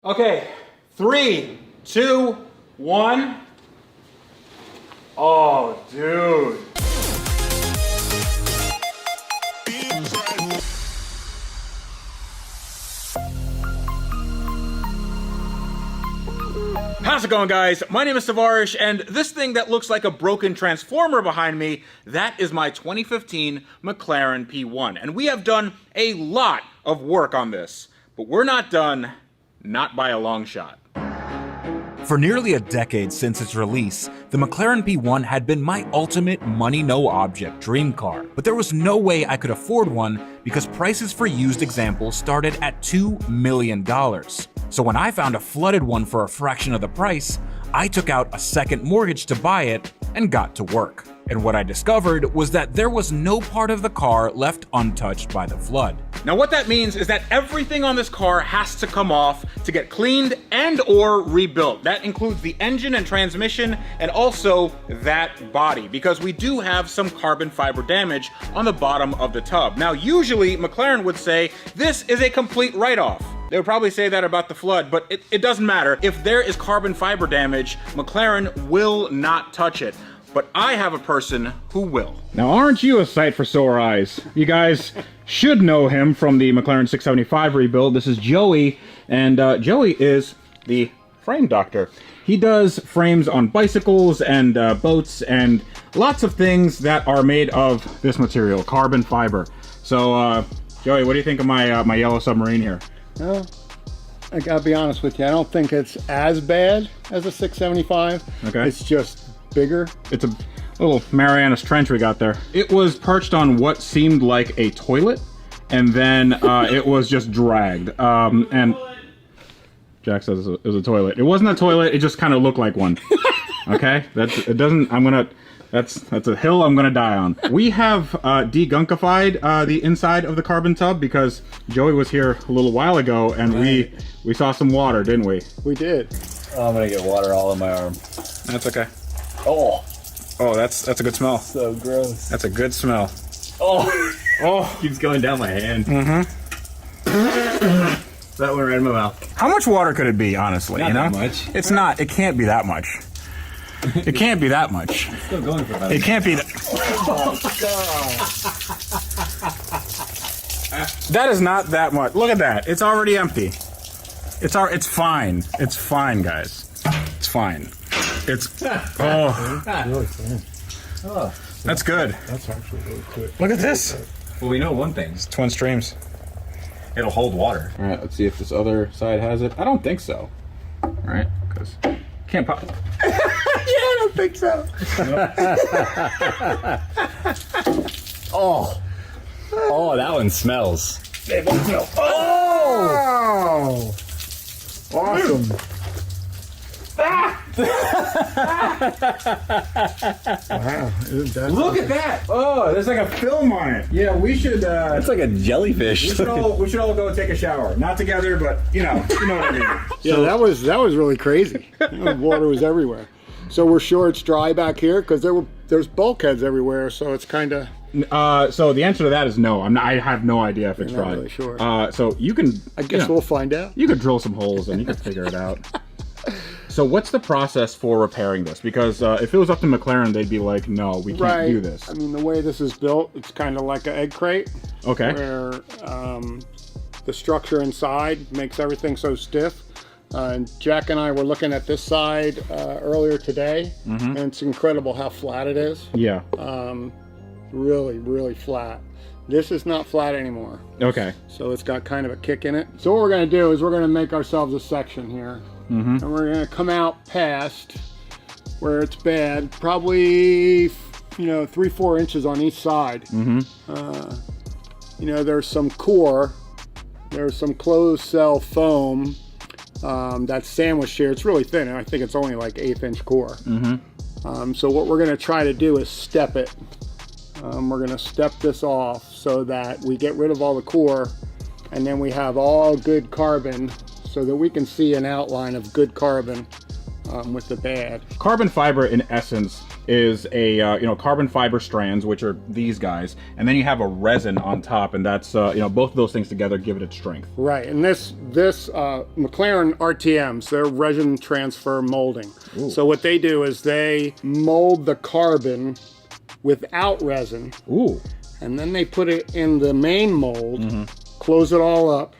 Okay, 3, 2, 1. Oh, dude. How's it going, guys? My name is Tavarish, and this thing that looks like a broken transformer behind me, that is my 2015 McLaren P1. And we have done a lot of work on this, but we're not done, not by a long shot. For nearly a decade since its release, the McLaren P1 had been my ultimate money-no-object dream car. But there was no way I could afford one because prices for used examples started at $2 million. So when I found a flooded one for a fraction of the price, I took out a second mortgage to buy it and got to work. And what I discovered was that there was no part of the car left untouched by the flood. Now what that means is that everything on this car has to come off to get cleaned and or rebuilt. That includes the engine and transmission and also that body, because we do have some carbon fiber damage on the bottom of the tub. Now usually McLaren would say this is a complete write-off. They would probably say that about the flood, but it doesn't matter. If there is carbon fiber damage, McLaren will not touch it. But I have a person who will. Now, aren't you a sight for sore eyes? You guys should know him from the McLaren 675 rebuild. This is Joey, and Joey is the frame doctor. He does frames on bicycles and boats and lots of things that are made of this material, carbon fiber. So, Joey, what do you think of my yellow submarine here? Well, I gotta be honest with you, I don't think it's as bad as a 675. Okay. It's just bigger. It's a little Marianas Trench we got there. It was perched on what seemed like a toilet, and then it was just dragged. And Jack says it was a toilet. It wasn't a toilet, it just kind of looked like one. Okay? That's a hill I'm gonna die on. We have degunkified the inside of the carbon tub because Joey was here a little while ago and we saw some water, didn't we? We did. Oh, I'm gonna get water all in my arm. That's okay. Oh, That's a good smell. so gross. That's a good smell. Oh, keeps going down my hand. That went right in my mouth. How much water could it be, honestly? Not you know? that much. It's not. It can't be that much. It can't be that much. It's still going for about. It can't be that. That is not that much. Look at that. It's already empty. It's fine. It's fine, guys. It's fine. It's Really thin. Oh, that's good. That's actually really quick. Look at this. well, we know one thing. It's twin streams. It'll hold water. All right, let's see if this other side has it. I don't think so. All right, because can't pop. Yeah, I don't think so. Oh, that one smells. Oh! Awesome. Wow. Isn't that Look at that. Oh, there's like a film on it. Yeah, we should. It's like a jellyfish. We should all go take a shower. Not together, but you know what I mean. Yeah, that was really crazy. Water was everywhere. So we're sure it's dry back here because there's bulkheads everywhere. So it's kind of. So the answer to that is no. I have no idea if it's You're not dry. really sure. So you can. I guess we'll find out. You could drill some holes and you could figure it out. So what's the process for repairing this? Because if it was up to McLaren, they'd be like, no, we can't do this. I mean, the way this is built, it's kind of like an egg crate. Okay. Where the structure inside makes everything so stiff. And Jack and I were looking at this side earlier today, and it's incredible how flat it is. Yeah. Really, really flat. This is not flat anymore. Okay. So it's got kind of a kick in it. So what we're going to do is we're going to make ourselves a section here. And we're going to come out past where it's bad, probably 3-4 inches on each side. There's some core, there's some closed cell foam that's sandwiched here. It's really thin, and I think it's only like 1/8 inch core. So what we're going to try to do is step it. We're going to step this off so that we get rid of all the core, and then we have all good carbon so that we can see an outline of good carbon with the bad. Carbon fiber, in essence, is a carbon fiber strands, which are these guys, and then you have a resin on top, and that's both of those things together give it its strength. Right, and this McLaren RTMs, they're resin transfer molding. Ooh. So what they do is they mold the carbon without resin. Ooh. And then they put it in the main mold, close it all up,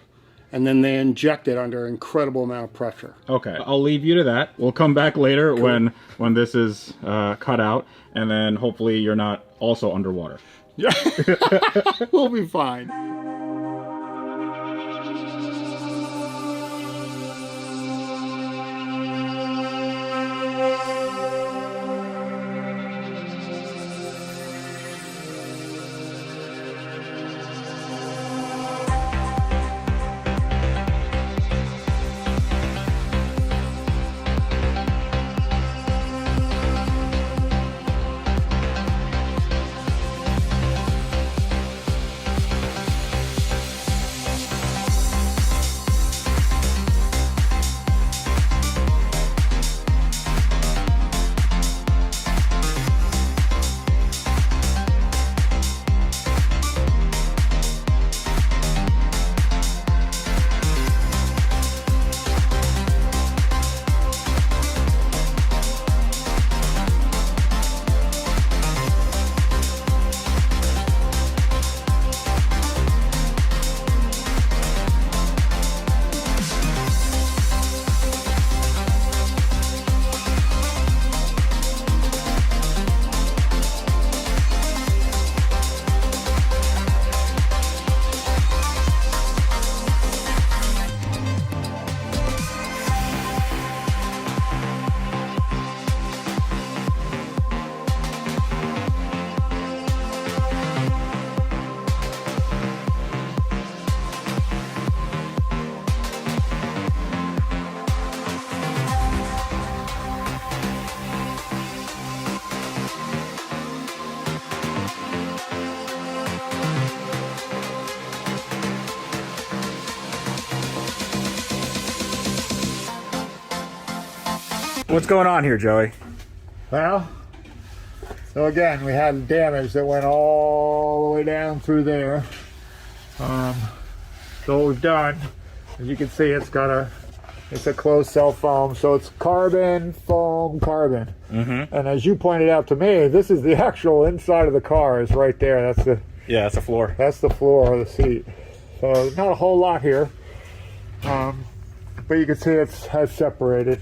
and then they inject it under an incredible amount of pressure. Okay, I'll leave you to that. We'll come back later when this is cut out, and then hopefully you're not also underwater. Yeah, we'll be fine. What's going on here, Joey? Well, so again, we had damage that went all the way down through there. So what we've done, as you can see, it's a closed cell foam, so it's carbon, foam, carbon. And as you pointed out to me, this is the actual inside of the car is right there. That's the floor. That's the floor of the seat. So not a whole lot here, but you can see it has separated.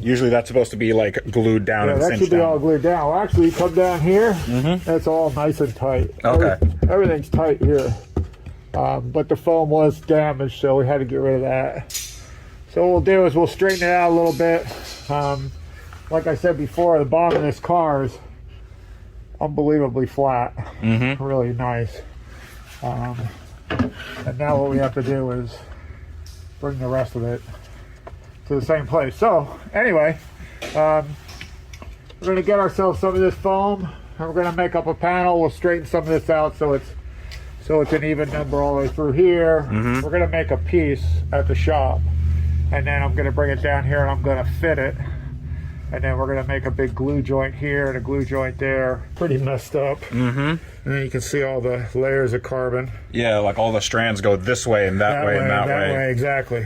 Usually that's supposed to be like glued down and that cinched should be down. all glued down. Well, actually, you come down here, it's all nice and tight. Okay. Everything's tight here. But the foam was damaged, so we had to get rid of that. So what we'll do is we'll straighten it out a little bit. Like I said before, the bottom of this car is unbelievably flat. Really nice. And now what we have to do is bring the rest of it to the same place. So anyway, we're going to get ourselves some of this foam, and we're going to make up a panel. We'll straighten some of this out so it's an even number all the way through here. We're going to make a piece at the shop, and then I'm going to bring it down here and I'm going to fit it, and then we're going to make a big glue joint here and a glue joint there. Pretty messed up. And then you can see all the layers of carbon. Yeah, like all the strands go this way and that way and that way. Exactly.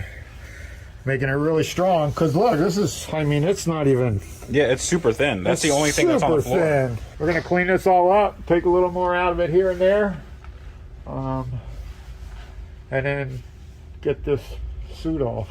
Making it really strong, because look, this is, I mean, it's not even... Yeah, it's super thin. That's the only thing that's on the floor. Thin. We're going to clean this all up, take a little more out of it here and there, and then get this suit off.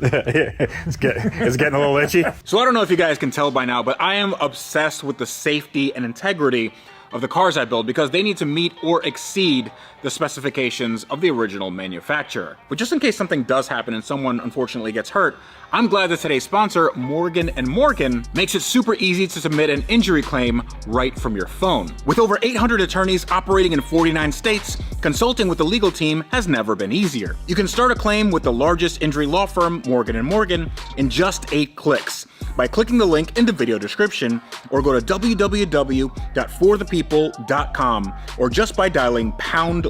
It's getting a little itchy. So I don't know if you guys can tell by now, but I am obsessed with the safety and integrity of the cars I build because they need to meet or exceed the specifications of the original manufacturer. But just in case something does happen and someone unfortunately gets hurt, I'm glad that today's sponsor, Morgan & Morgan, makes it super easy to submit an injury claim right from your phone. With over 800 attorneys operating in 49 states, consulting with the legal team has never been easier. You can start a claim with the largest injury law firm, Morgan & Morgan, in just 8 clicks by clicking the link in the video description, or go to www.forthepeople.com, or just by dialing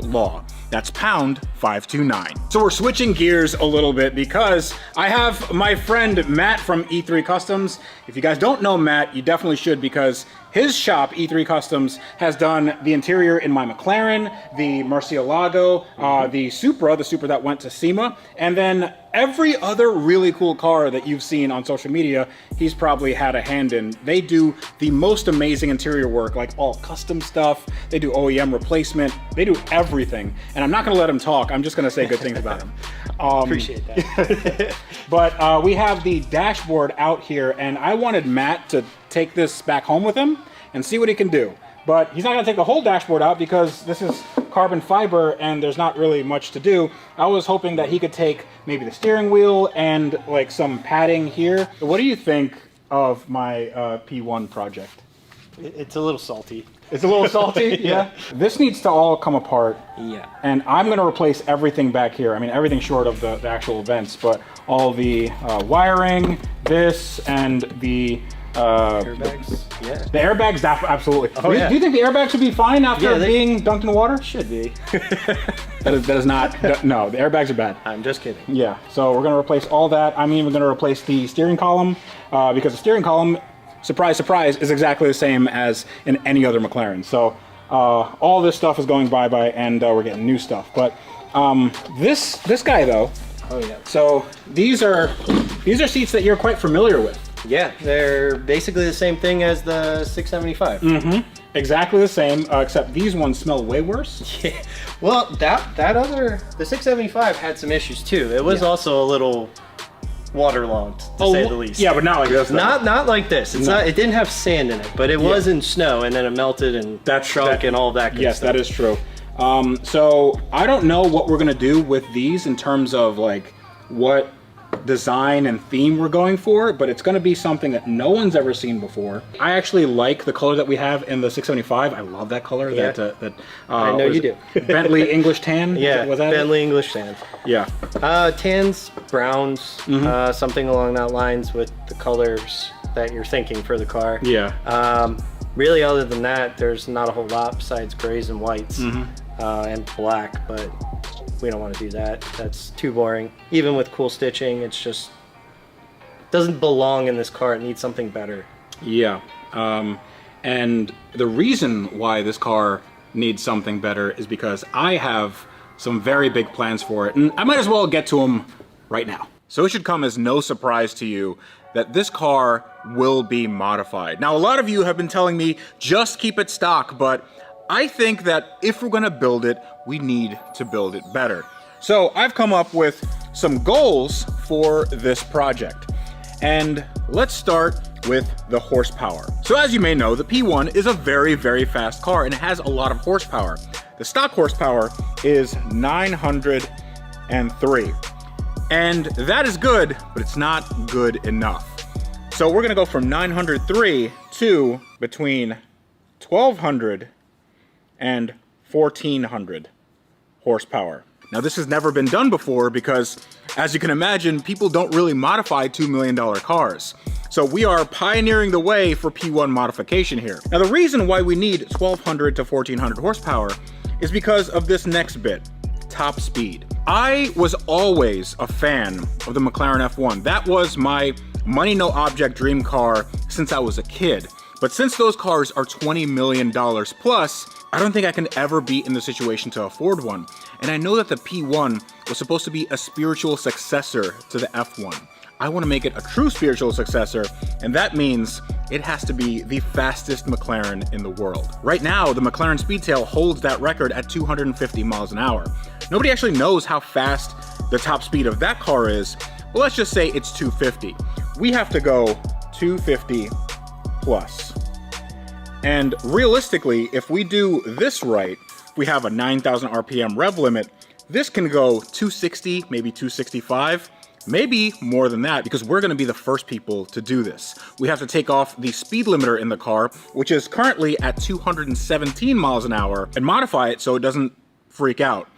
#law. That's pound 529. So we're switching gears a little bit because I have my friend Matt from E3 Customs. If you guys don't know Matt, you definitely should, because his shop, E3 Customs, has done the interior in my McLaren, the Murcielago, the Supra that went to SEMA, and then every other really cool car that you've seen on social media, he's probably had a hand in. They do the most amazing interior work, like all custom stuff. They do OEM replacement. They do everything. And I'm not gonna let him talk. I'm just gonna say good things about him. Appreciate that. But we have the dashboard out here, and I wanted Matt to take this back home with him and see what he can do. But he's not gonna take the whole dashboard out because this is carbon fiber and there's not really much to do. I was hoping that he could take maybe the steering wheel and like some padding here. What do you think of my P1 project? It's a little salty. It's a little salty, yeah. This needs to all come apart. Yeah. And I'm gonna replace everything back here. I mean, everything short of the actual vents, but all the wiring, this, and the Airbags? Yeah. The airbags, absolutely. Oh, yeah. Do you think the airbags should be fine after they being dunked in water? Should be. That is not, no, the airbags are bad. I'm just kidding. Yeah, so we're gonna replace all that. I'm even gonna replace the steering column because the steering column, surprise, surprise, is exactly the same as in any other McLaren. So all this stuff is going bye-bye and we're getting new stuff. But this guy though, Oh yeah. so these are seats that you're quite familiar with. Yeah, they're basically the same thing as the 675. Mm-hmm. Exactly the same, except these ones smell way worse. Yeah. Well, the 675 had some issues too. It was also a little waterlogged, to say the least. Yeah, but not like this. Not like this. It's not. It didn't have sand in it, but it was in snow, and then it melted and shrunk and all that good yes, stuff. that is true. So I don't know what we're gonna do with these in terms of like what design and theme we're going for, but it's going to be something that no one's ever seen before. I actually like the color that we have in the 675. I love that color. Yeah. I know you do. Bentley English tan. Yeah, was that Bentley English tan. Yeah. Tans, browns, something along that lines with the colors that you're thinking for the car. Yeah. Really, other than that, there's not a whole lot besides grays and whites and black, but we don't want to do that. That's too boring. Even with cool stitching, it's just doesn't belong in this car. It needs something better. Yeah. And the reason why this car needs something better is because I have some very big plans for it, and I might as well get to them right now. So it should come as no surprise to you that this car will be modified. Now, a lot of you have been telling me just keep it stock, but I think that if we're gonna build it, we need to build it better. So I've come up with some goals for this project. And let's start with the horsepower. So as you may know, the P1 is a very, very fast car and it has a lot of horsepower. The stock horsepower is 903. And that is good, but it's not good enough. So we're gonna go from 903 to between 1200 and 1400 horsepower. Now this has never been done before because, as you can imagine, people don't really modify $2 million cars. So we are pioneering the way for P1 modification here. Now the reason why we need 1200 to 1400 horsepower is because of this next bit, top speed. I was always a fan of the McLaren F1. That was my money no object dream car since I was a kid. But since those cars are $20 million plus, I don't think I can ever be in the situation to afford one. And I know that the P1 was supposed to be a spiritual successor to the F1. I want to make it a true spiritual successor, and that means it has to be the fastest McLaren in the world. Right now, the McLaren Speedtail holds that record at 250 miles an hour. Nobody actually knows how fast the top speed of that car is, but let's just say it's 250. We have to go 250 plus. And realistically, if we do this right, we have a 9,000 RPM rev limit, this can go 260, maybe 265, maybe more than that, because we're gonna be the first people to do this. We have to take off the speed limiter in the car, which is currently at 217 miles an hour, and modify it so it doesn't freak out,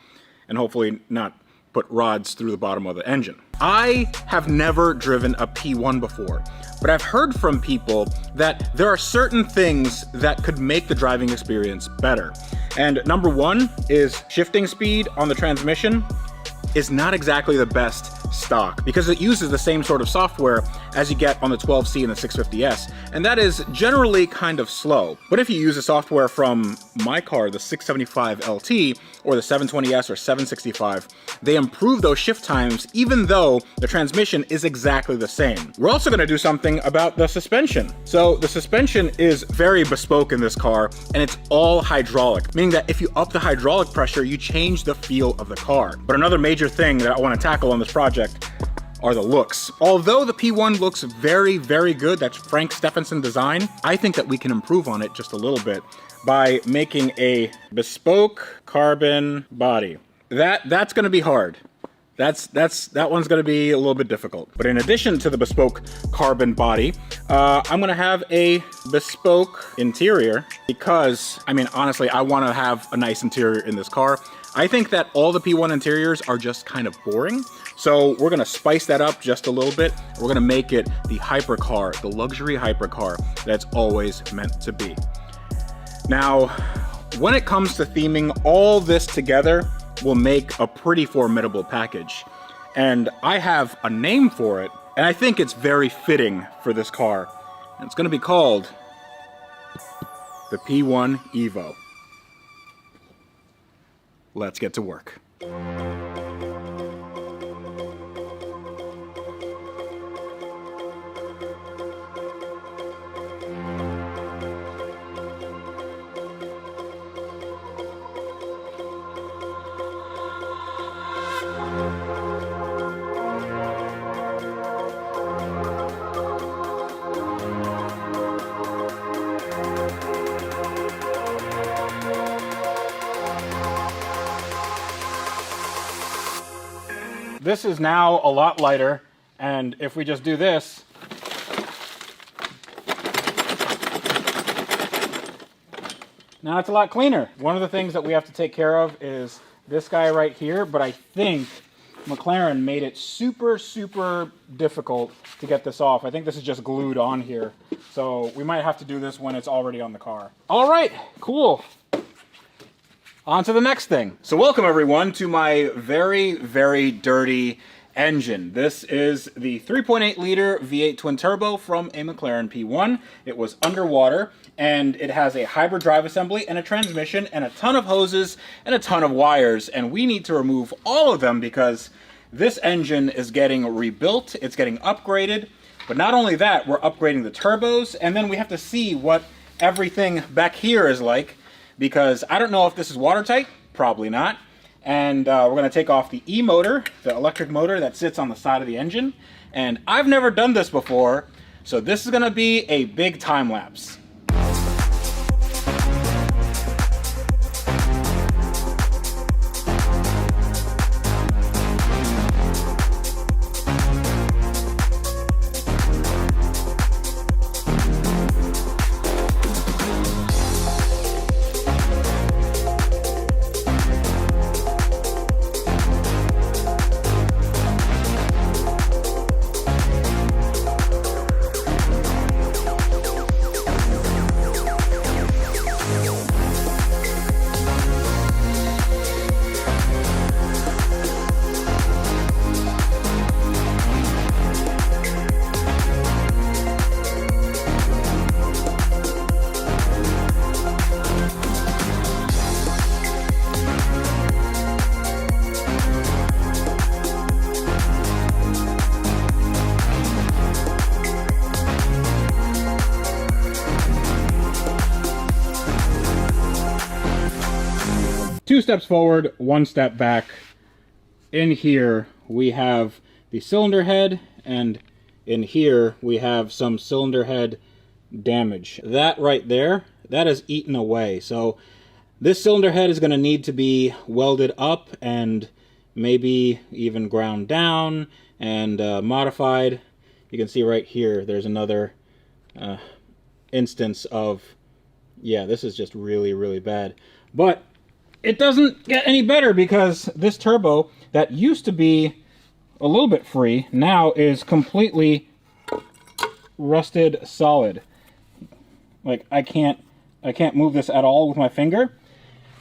and hopefully not put rods through the bottom of the engine. I have never driven a P1 before, but I've heard from people that there are certain things that could make the driving experience better. And number one is shifting speed on the transmission is not exactly the best stock because it uses the same sort of software as you get on the 12C and the 650S, and that is generally kind of slow. But if you use the software from my car, the 675 LT, or the 720S or 765, they improve those shift times even though the transmission is exactly the same. We're also gonna do something about the suspension. So the suspension is very bespoke in this car, and it's all hydraulic, meaning that if you up the hydraulic pressure, you change the feel of the car. But another major thing that I wanna tackle on this project are the looks. Although the P1 looks very, very good, that's Frank Stephenson design, I think that we can improve on it just a little bit by making a bespoke carbon body. That's gonna be hard. That one's gonna be a little bit difficult. But in addition to the bespoke carbon body, I'm gonna have a bespoke interior because, I mean, honestly, I wanna have a nice interior in this car. I think that all the P1 interiors are just kind of boring. So we're gonna spice that up just a little bit. We're gonna make it the hypercar, the luxury hypercar that's always meant to be. Now, when it comes to theming, all this together will make a pretty formidable package. And I have a name for it, and I think it's very fitting for this car. And it's gonna be called the P1 Evo. Let's get to work. This is now a lot lighter, and if we just do this, now it's a lot cleaner. One of the things that we have to take care of is this guy right here, but I think McLaren made it super, super difficult to get this off. I think this is just glued on here, so we might have to do this when it's already on the car. All right, cool. On to the next thing. So welcome everyone to my very, very dirty engine. This is the 3.8 liter V8 twin turbo from a McLaren P1. It was underwater, and it has a hybrid drive assembly and a transmission and a ton of hoses and a ton of wires, and we need to remove all of them because this engine is getting rebuilt, it's getting upgraded. But not only that, we're upgrading the turbos, and then we have to see what everything back here is like, because I don't know if this is watertight, probably not. And we're gonna take off the E-motor, the electric motor that sits on the side of the engine. And I've never done this before, so this is gonna be a big time lapse. Two steps forward, one step back. In here we have the cylinder head, and in here we have some cylinder head damage. That right there, that is eaten away. So this cylinder head is going to need to be welded up and maybe even ground down and modified. You can see right here there's another instance of, yeah, this is just really, really bad. But it doesn't get any better because this turbo that used to be a little bit free now is completely rusted solid. Like I can't move this at all with my finger.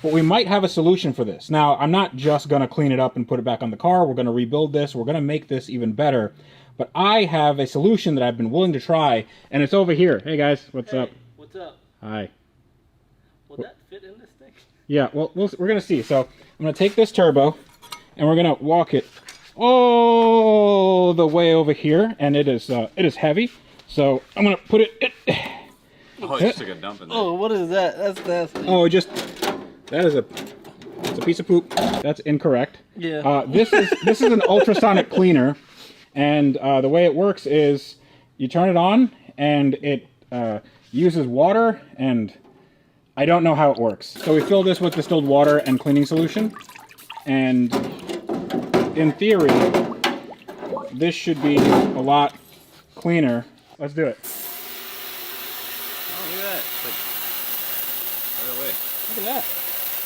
But we might have a solution for this. Now, I'm not just gonna clean it up and put it back on the car. We're gonna rebuild this. We're gonna make this even better. But I have a solution that I've been willing to try, and it's over here. Hey guys, what's up? What's up? Hi. Will that fit in this thing? Yeah, well, we're gonna see. So I'm gonna take this turbo, and we're gonna walk it all the way over here, and it is heavy. So I'm gonna put it. Oh, just took a dump in there. Oh, what is that? That's nasty. Oh, that is it's a piece of poop. That's incorrect. Yeah. This is an ultrasonic cleaner, and the way it works is you turn it on, and it uses water, and I don't know how it works. So we fill this with distilled water and cleaning solution, and in theory, this should be a lot cleaner. Let's do it. Oh, look at that. It's like right away. Look at that.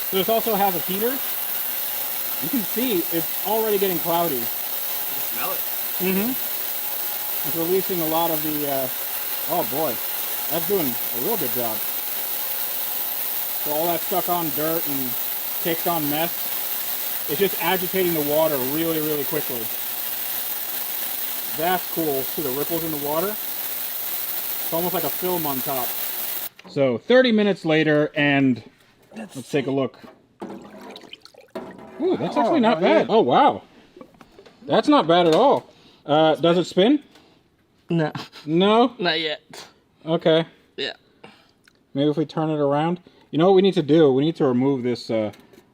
So this also has a heater. You can see it's already getting cloudy. You can smell it. Mm-hmm. It's releasing a lot of the, oh boy, that's doing a real good job. So all that stuck on dirt and caked on mess, it's just agitating the water really, really quickly. That's cool. See the ripples in the water? It's almost like a film on top. So 30 minutes later, and let's take a look. Ooh, that's actually not bad. Oh, wow. That's not bad at all. Does it spin? No. No? Not yet. Okay. Yeah. Maybe if we turn it around. You know what we need to do? We need to remove this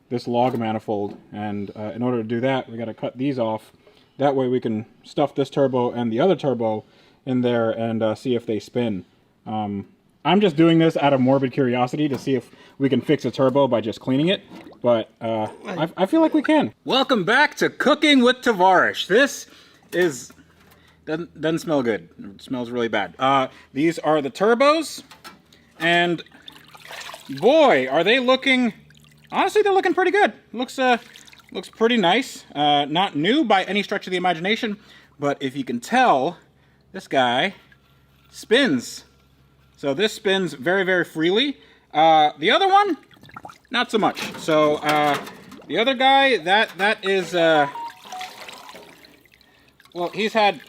this log manifold, and in order to do that, we got to cut these off. That way we can stuff this turbo and the other turbo in there and see if they spin. I'm just doing this out of morbid curiosity to see if we can fix a turbo by just cleaning it, but I feel like we can. Welcome back to Cooking with Tavarish. This doesn't smell good. It smells really bad. These are the turbos, and boy, are they looking, honestly, they're looking pretty good. Looks pretty nice. Not new by any stretch of the imagination, but if you can tell, this guy spins. So this spins very, very freely. The other one, not so much. So the other guy, that is, well, he's had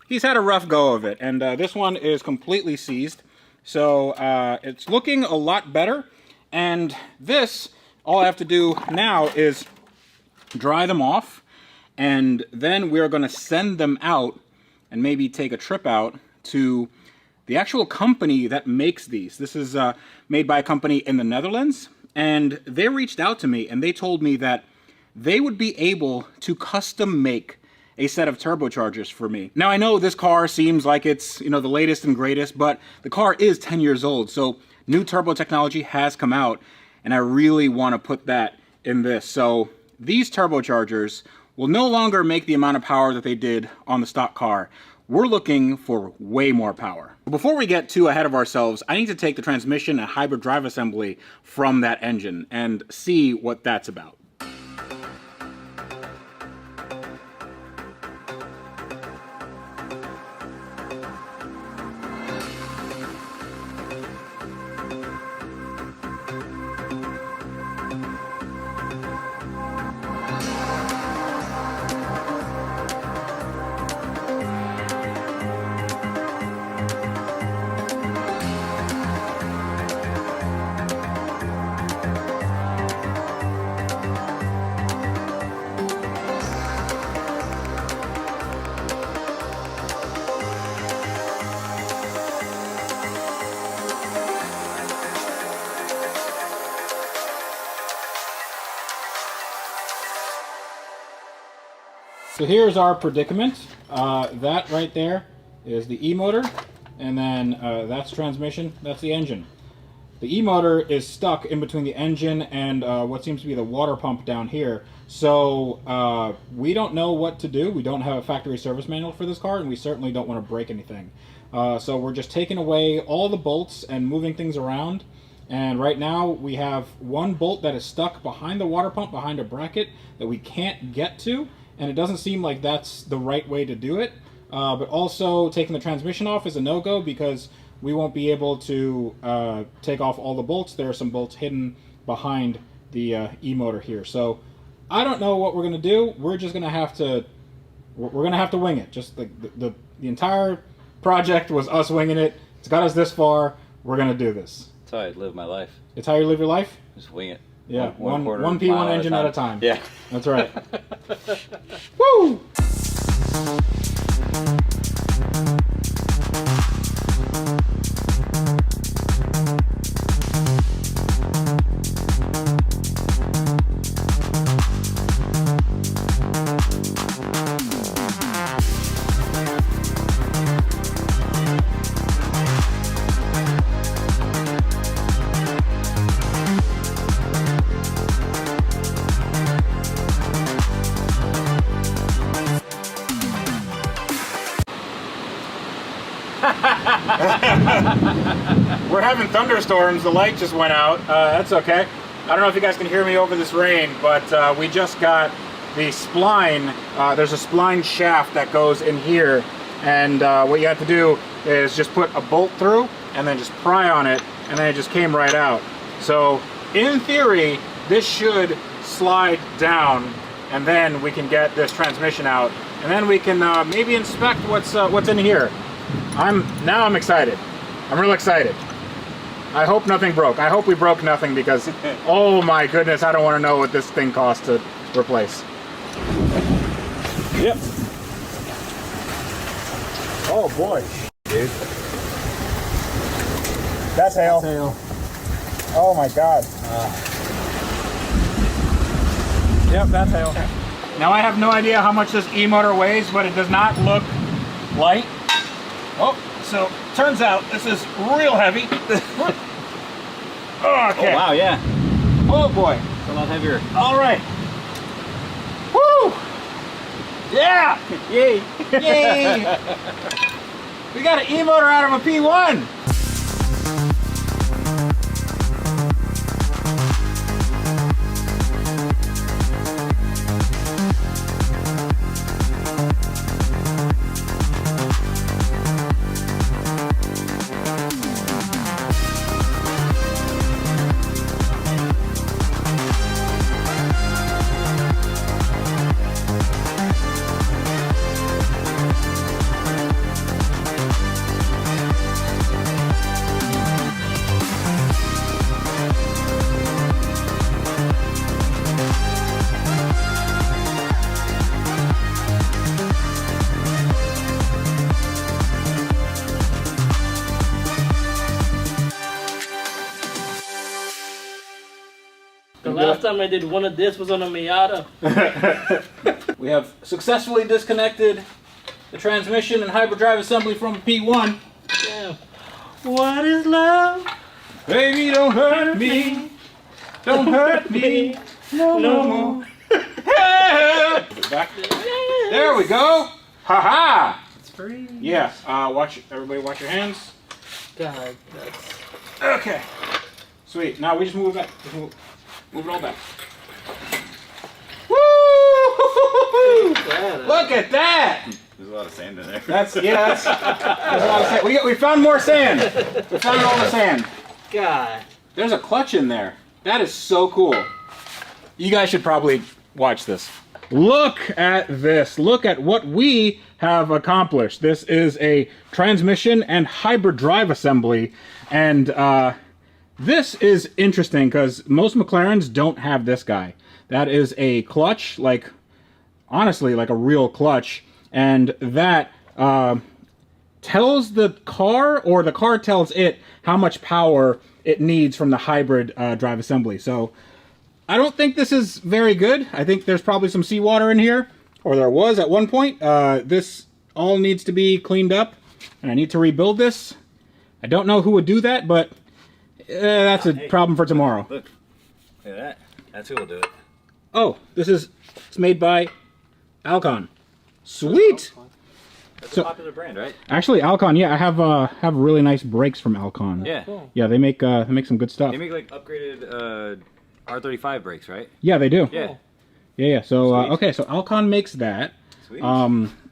a rough go of it, and this one is completely seized. So it's looking a lot better, and this, all I have to do now is dry them off, and then we're going to send them out and maybe take a trip out to the actual company that makes these. This is made by a company in the Netherlands, and they reached out to me and they told me that they would be able to custom make a set of turbochargers for me. Now I know this car seems like it's, you know, the latest and greatest, but the car is 10 years old, so new turbo technology has come out, and I really want to put that in this. So these turbochargers will no longer make the amount of power that they did on the stock car. We're looking for way more power. Before we get too ahead of ourselves, I need to take the transmission and hybrid drive assembly from that engine and see what that's about. So here's our predicament. That right there is the E-motor, and then that's transmission, that's the engine. The E-motor is stuck in between the engine and what seems to be the water pump down here. So we don't know what to do. We don't have a factory service manual for this car, and we certainly don't want to break anything. So we're just taking away all the bolts and moving things around. And right now we have one bolt that is stuck behind the water pump, behind a bracket that we can't get to. And it doesn't seem like that's the right way to do it. but also taking the transmission off is a no-go because we won't be able to take off all the bolts. There are some bolts hidden behind the e-motor here. So I don't know what we're gonna do. We're just gonna have to wing it. Just the entire project was us winging it. It's got us this far. We're gonna do this. That's how I live my life. It's how you live your life? Just wing it. Yeah, one quarter P1 mile engine at a time. Yeah. That's right. Woo! We're having thunderstorms. The light just went out. That's okay. I don't know if you guys can hear me over this rain, but we just got the spline. There's a spline shaft that goes in here, and what you have to do is just put a bolt through and then just pry on it, and then it just came right out. So in theory, this should slide down, and then we can get this transmission out, and then we can maybe inspect what's in here. I'm excited. I'm real excited. I hope nothing broke. I hope we broke nothing because, oh my goodness, I don't want to know what this thing costs to replace. Yep. Oh boy, dude. That's hail. That's hail. Oh my god. Yep, that's hail. Now I have no idea how much this e-motor weighs, but it does not look light. Oh, so turns out this is real heavy. Oh, okay. Oh, wow, yeah. Oh boy. It's a lot heavier. All right. Woo! Yeah! Yay! Yay! We got an e-motor out of a P1. The last time I did one of this was on a Miata. We have successfully disconnected the transmission and hyperdrive assembly from a P1. Damn. What is love? Baby, don't hurt me. Don't hurt me. No more. Back. There we go. Ha ha. It's free. Yeah. Everybody watch your hands. God, that's... Okay. Sweet. Now we just move it back. Just move it all back. Woo! Look at that. There's a lot of sand in there. That's a lot of sand. We found more sand. We found all the sand. God. There's a clutch in there. That is so cool. You guys should probably watch this. Look at this. Look at what we have accomplished. This is a transmission and hybrid drive assembly. And this is interesting because most McLarens don't have this guy. That is a clutch, like, honestly, like a real clutch. And that tells the car, or the car tells it, how much power it needs from the hybrid drive assembly. So I don't think this is very good. I think there's probably some seawater in here, or there was at one point. This all needs to be cleaned up, and I need to rebuild this. I don't know who would do that, but that's a problem for tomorrow. Look at that. That's who will do it. Oh, it's made by Alcon. Sweet. That's a popular brand, right? Actually, Alcon, yeah, I have really nice brakes from Alcon. Yeah. Cool. Yeah, they make some good stuff. They make like upgraded R35 brakes, right? Yeah, they do. Yeah. Yeah. So Sweet. okay, so Alcon makes that. Sweet.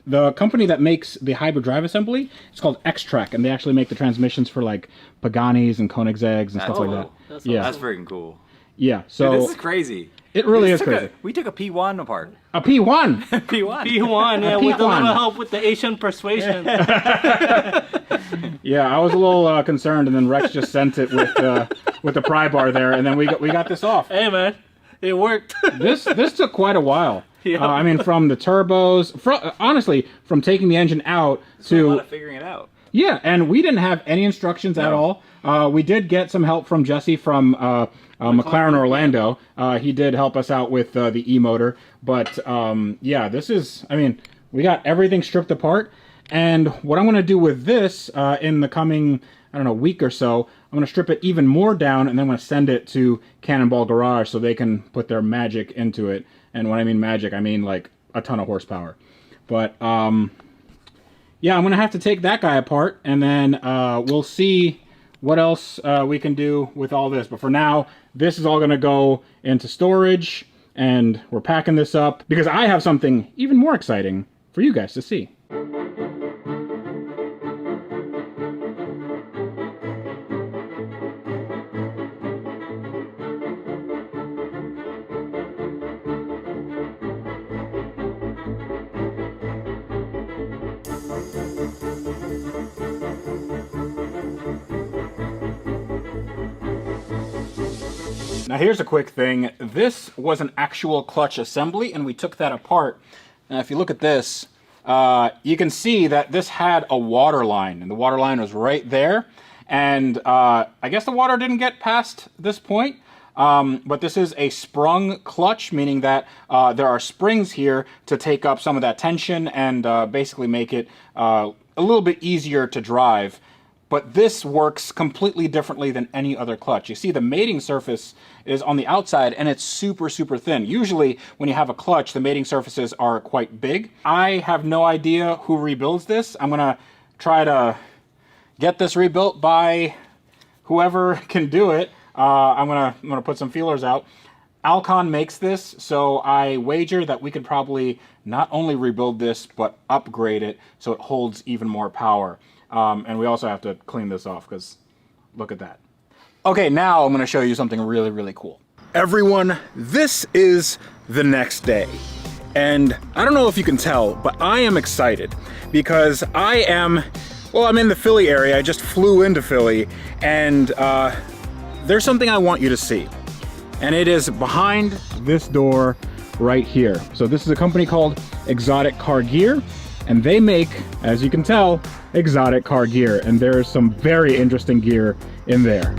The company that makes the hybrid drive assembly, it's called X-Track, and they actually make the transmissions for like Paganis and Koenigsegg's and stuff like that. That's Yeah, That's freaking cool. yeah. So Dude, this is crazy. it really We is took crazy. We took a P1 apart. A P1. P1. P1, yeah, with a P1. little help with the Asian persuasion. Yeah, I was a little concerned, and then Rex just sent it with the pry bar there, and then we got this off. Hey, man, it worked. This took quite a while. Yeah. I mean, from the turbos, honestly, from taking the engine out A lot to of figuring it out. yeah, and we didn't have any instructions at all. We did get some help from Jesse from McLaren Orlando. He did help us out with the e-motor, but yeah, this is. I mean, we got everything stripped apart, and what I'm going to do with this in the coming, I don't know, week or so, I'm going to strip it even more down, and then I'm going to send it to Cannonball Garage so they can put their magic into it. And when I mean magic, I mean like a ton of horsepower. But yeah, I'm going to have to take that guy apart, and then we'll see what else we can do with all this. But for now, this is all going to go into storage, and we're packing this up because I have something even more exciting for you guys to see. Now here's a quick thing. This was an actual clutch assembly, and we took that apart. Now if you look at this, you can see that this had a water line, and the water line was right there. And I guess the water didn't get past this point, but this is a sprung clutch, meaning that there are springs here to take up some of that tension and basically make it a little bit easier to drive. But this works completely differently than any other clutch. You see the mating surface is on the outside, and it's super, super thin. Usually when you have a clutch, the mating surfaces are quite big. I have no idea who rebuilds this. I'm gonna try to get this rebuilt by whoever can do it. I'm gonna put some feelers out. Alcon makes this, so I wager that we could probably not only rebuild this, but upgrade it so it holds even more power. And we also have to clean this off because look at that. Okay, now I'm going to show you something really, really cool. Everyone, this is the next day. And I don't know if you can tell, but I am excited because I'm in the Philly area. I just flew into Philly, and there's something I want you to see. And it is behind this door right here. So this is a company called Exotic Car Gear, and they make, as you can tell, exotic car gear, and there's some very interesting gear in there.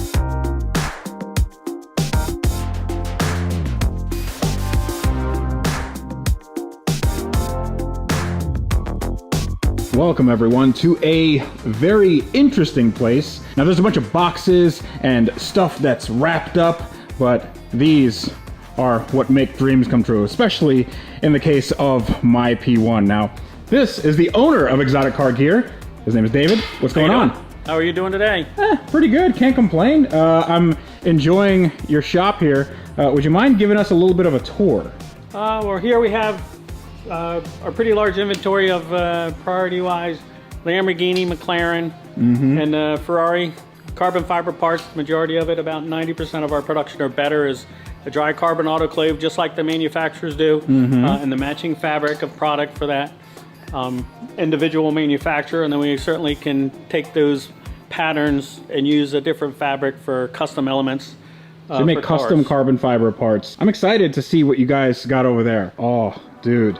Welcome everyone to a very interesting place. Now there's a bunch of boxes and stuff that's wrapped up, but these are what make dreams come true, especially in the case of my P1. Now, this is the owner of Exotic Car Gear. His name is David. What's going on? How are you doing today? Pretty good, can't complain. I'm enjoying your shop here. Would you mind giving us a little bit of a tour? Well, here we have a pretty large inventory of priority-wise Lamborghini, McLaren, and Ferrari carbon fiber parts. The majority of it, about 90% of our production or better, is a dry carbon autoclave, just like the manufacturers do, and the matching fabric of product for that individual manufacturer. And then we certainly can take those patterns and use a different fabric for custom elements. So you make custom carbon fiber parts. I'm excited to see what you guys got over there. Oh, dude.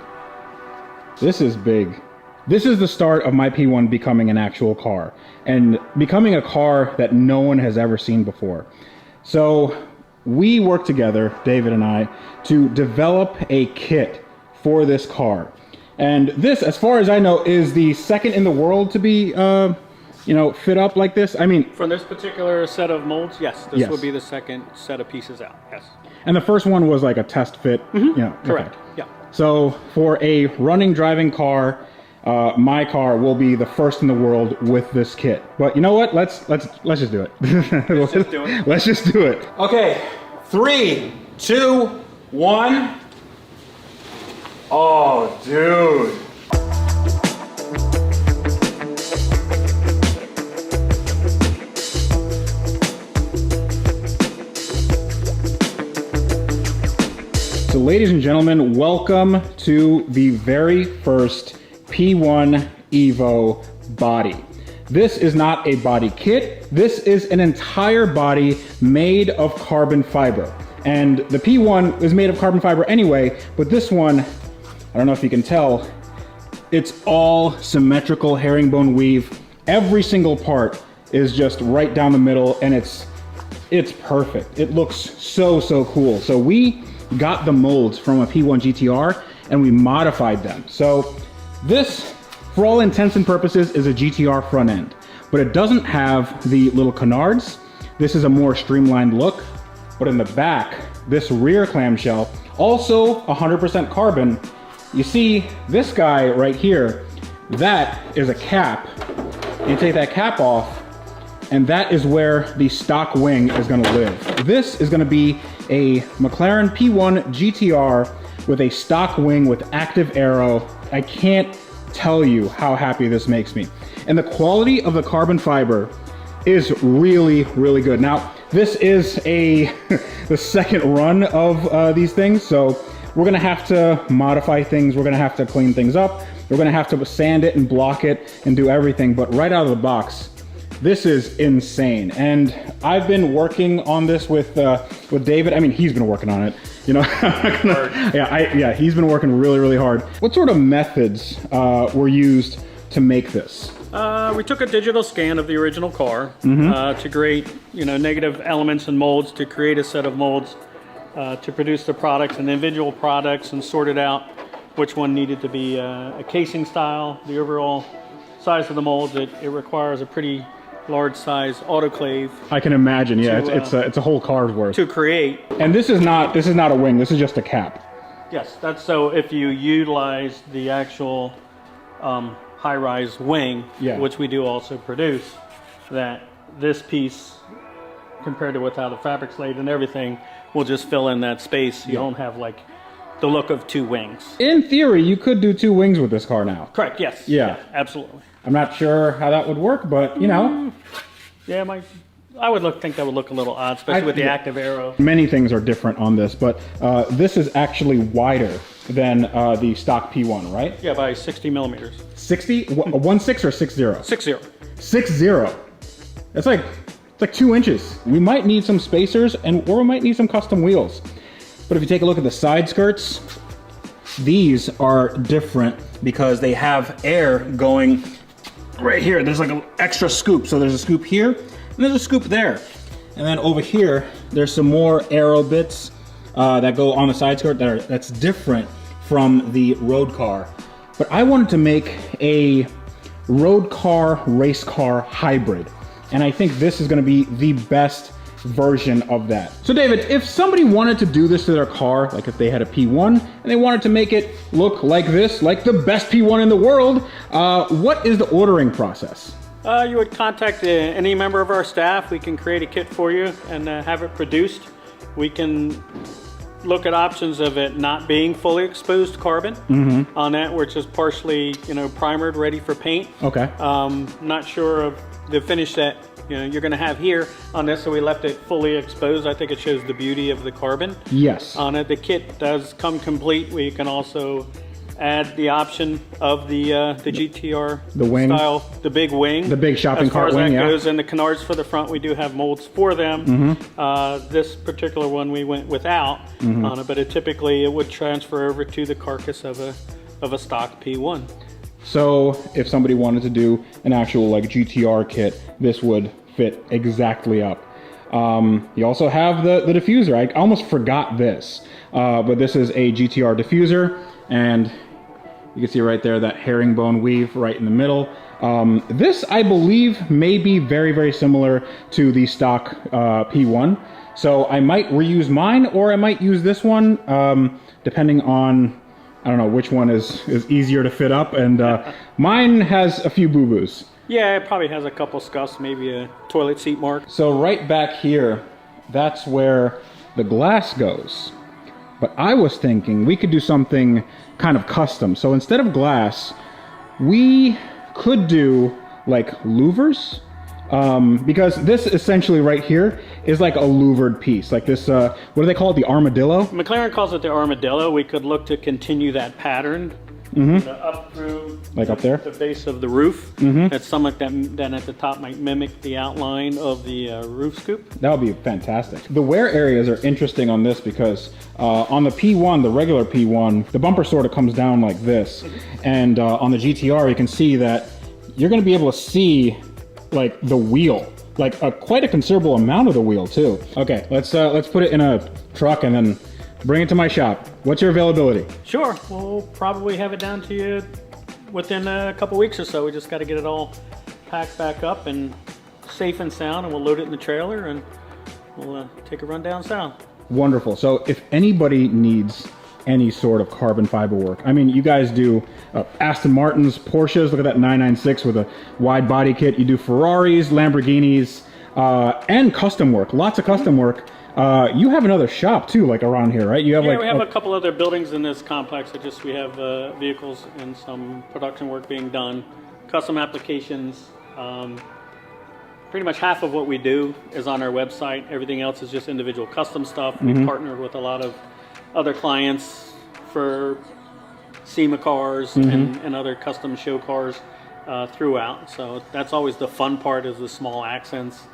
This is big. This is the start of my P1 becoming an actual car, and becoming a car that no one has ever seen before. So we worked together, David and I, to develop a kit for this car. And this, as far as I know, is the second in the world to be, fit up like this. I mean, from this particular set of molds, yes, this would be the second set of pieces out, yes. And the first one was like a test fit, Correct, yeah. So for a running, driving car, my car will be the first in the world with this kit. But you know what? Let's just do it. Let's just do it. Let's just do it. Okay, 3, 2, 1. Oh, dude. ladies and gentlemen, welcome to the very first P1 Evo body. This is not a body kit. This is an entire body made of carbon fiber. And the P1 is made of carbon fiber anyway, but this one, I don't know if you can tell, it's all symmetrical herringbone weave. Every single part is just right down the middle, and it's perfect. It looks so cool. So we got the molds from a P1 GTR and we modified them. So this, for all intents and purposes, is a GTR front end, but it doesn't have the little canards. This is a more streamlined look, but in the back, this rear clamshell, also 100% carbon. You see this guy right here, that is a cap. You take that cap off, and that is where the stock wing is gonna live. This is gonna be a McLaren P1 GTR with a stock wing with active aero. I can't tell you how happy this makes me. And the quality of the carbon fiber is really good. Now, this is the second run of these things, so we're gonna have to modify things, we're gonna have to clean things up, we're gonna have to sand it and block it and do everything, but right out of the box, this is insane. And I've been working on this with David. I mean, he's been working on it. You know, he's been working really hard. What sort of methods were used to make this? We took a digital scan of the original car to create, negative elements and molds, to create a set of molds to produce the products and individual products, and sorted out which one needed to be a casing style, the overall size of the molds. It requires a pretty large size autoclave. I can imagine, yeah, it's a whole car's worth to create. And this is not a wing, this is just a cap. Yes, that's so if you utilize the actual high-rise wing, which we do also produce, that this piece, compared to without a fabric slate and everything, will just fill in that space. You don't have like the look of two wings. In theory, you could do two wings with this car now. Correct, yes. Yeah, absolutely. I'm not sure how that would work, but you know. Yeah, I would think that would look a little odd, especially with the active aero. Many things are different on this, but this is actually wider than the stock P1, right? Yeah, by 60 millimeters. 60? 1.6 or 6.0? 6.0. 6.0. It's like 2 inches. We might need some spacers, or we might need some custom wheels. But if you take a look at the side skirts, these are different because they have air going right here. There's like an extra scoop. So there's a scoop here, and there's a scoop there. And then over here, there's some more aero bits that go on the side skirt that's different from the road car. But I wanted to make a road car, race car hybrid. And I think this is gonna be the best version of that. So David, if somebody wanted to do this to their car, like if they had a P1 and they wanted to make it look like this, like the best P1 in the world, what is the ordering process? You would contact any member of our staff. We can create a kit for you and have it produced. We can look at options of it not being fully exposed carbon on that, which is partially, primered, ready for paint. Okay. Not sure of the finish that you're going to have here on this, so we left it fully exposed. I think it shows the beauty of the carbon. Yes. On it, the kit does come complete. We can also add the option of the GTR the wing style, the big wing, the big shopping cart wing. As far as that yeah. goes, and the canards for the front, we do have molds for them. This particular one we went without on it, but it would transfer over to the carcass of a stock P1. So if somebody wanted to do an actual like GTR kit, this would fit exactly up. You also have the diffuser. I almost forgot this, but this is a GTR diffuser, and you can see right there that herringbone weave right in the middle. This, I believe, may be very similar to the stock P1. So I might reuse mine, or I might use this one, depending on, I don't know which one is easier to fit up, and mine has a few boo-boos. Yeah, it probably has a couple scuffs, maybe a toilet seat mark. So right back here, that's where the glass goes. But I was thinking we could do something kind of custom. So instead of glass, we could do like louvers because this essentially right here is like a louvered piece, like this, what do they call it, the armadillo? McLaren calls it the armadillo. We could look to continue that pattern up through Like up there? the base of the roof. That's something that then at the top might mimic the outline of the roof scoop. That would be fantastic. The wear areas are interesting on this because on the P1, the regular P1, the bumper sort of comes down like this. And on the GTR, you can see that you're going to be able to see like the wheel, like quite a considerable amount of the wheel too. Okay, let's put it in a truck and then bring it to my shop. What's your availability? Sure, we'll probably have it down to you within a couple weeks or so. We just got to get it all packed back up and safe and sound, and we'll load it in the trailer and we'll take a run down south. Wonderful. So if anybody needs any sort of carbon fiber work, I mean, you guys do Aston Martins, Porsches, look at that 996 with a wide body kit. You do Ferraris, Lamborghinis, and custom work, lots of custom work. You have another shop too, like around here, right? You have We have a couple other buildings in this complex. We have vehicles and some production work being done, custom applications. Pretty much half of what we do is on our website. Everything else is just individual custom stuff. We partner with a lot of other clients for SEMA cars and other custom show cars throughout. So that's always the fun part, is the small accents,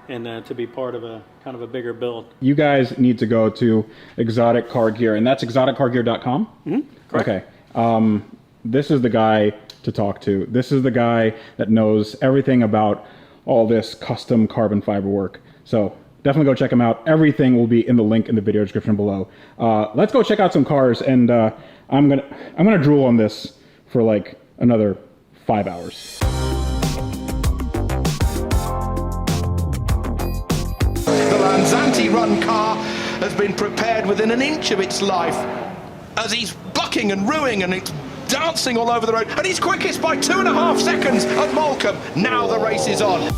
and to be part of a kind of a bigger build. You guys need to go to Exotic Car Gear, and that's exoticcargear.com? Correct. Okay. This is the guy to talk to. This is the guy that knows everything about all this custom carbon fiber work. So definitely go check him out. Everything will be in the link in the video description below. Let's go check out some cars, and I'm gonna drool on this for like another 5 hours. The Lanzanti run car has been prepared within an inch of its life as he's bucking and ruining and it's dancing all over the road, and he's quickest by 2.5 seconds at Moulcombe. Now the race is on.